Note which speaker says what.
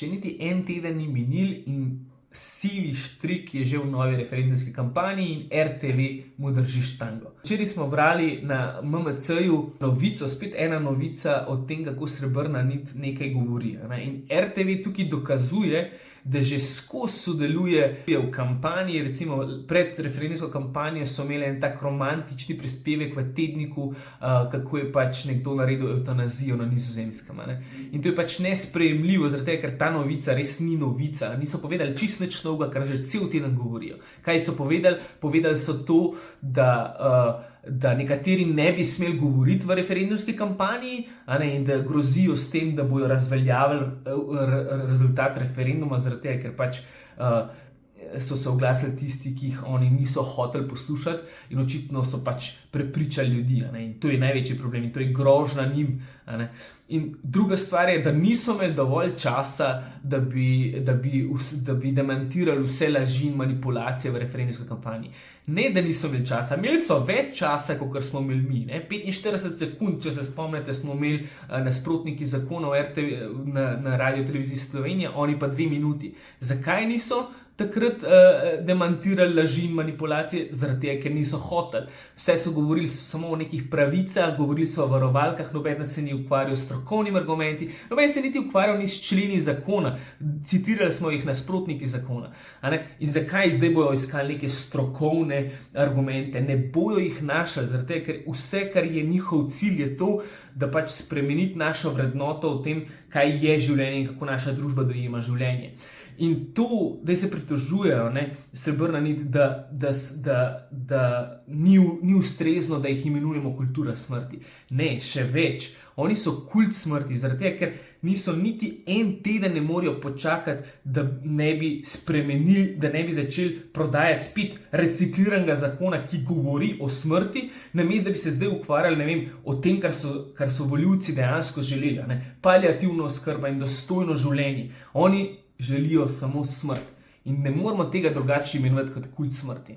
Speaker 1: še niti en teden ni minil in sivi štrik je že v novi referendumski kampanji in RTV mu drži štango. Včeraj smo brali na MMC-ju novico, spet ena novica o tem, kako Srebrna nit nekaj govori. In RTV tukaj dokazuje, da že skozi sodeluje v kampanji, recimo pred referendumsko kampanjo so imeli en tak romantični prispevek v tedniku, kako je pač nekdo naredil evtanazijo na Nizozemskem. In to je pač nesprejemljivo, zaradi tega, ker ta novica res ni novica. Niso povedali čisto nič novega, kar že cel teden govorijo. Kaj so povedali? Povedali so to, da nekateri ne bi smeli govoriti v referendumski kampanji, in da grozijo s tem, da bojo razveljavili rezultat referenduma, zaradi tega, ker pač so se oglasili tisti, ki jih oni niso hoteli poslušati in očitno so pač prepričali ljudi. In to je največji problem in to je grožnja njim. In druga stvar je, da niso imeli dovolj časa, da bi demantirali vse laži in manipulacije v referendumski kampanji. Ne, da niso imeli časa, imeli so več časa, kot smo imeli mi. 45 sekund, če se spomnite, smo imeli nasprotniki zakona na Radio Televiziji Slovenija, oni pa 2 minuti. Zakaj niso takrat demantirali laži in manipulacije? Zaradi tega, ker niso hoteli. Vse so govorili samo o nekih pravicah, govorili so o varovalkah, noben se ni ukvarjal s strokovnimi argumenti, noben se niti ukvarjal ni s členi zakona. Citirali smo jih nasprotniki zakona. In zakaj zdaj bojo iskali neke strokovne argumente? Ne bojo jih našli, zaradi tega, ker vse, kar je njihov cilj, je to, da pač spremeniti našo vrednoto o tem, kaj je življenje in kako naša družba dojema življenje. In to, da se pritožujejo, Srebrna nit, da ni ustrezno, da jih imenujemo kultura smrti. Ne, še več. Oni so kult smrti, zaradi tega, ker niso niti en teden ne morejo počakati, da ne bi spremenili, da ne bi začeli prodajati spet recikliranega zakona, ki govori o smrti, namesto da bi se zdaj ukvarjali, o tem, kar so volivci dejansko želeli. Paliativna oskrba in dostojno življenje. Oni želijo samo smrt. In ne moramo tega drugače imenovati kot kult smrti.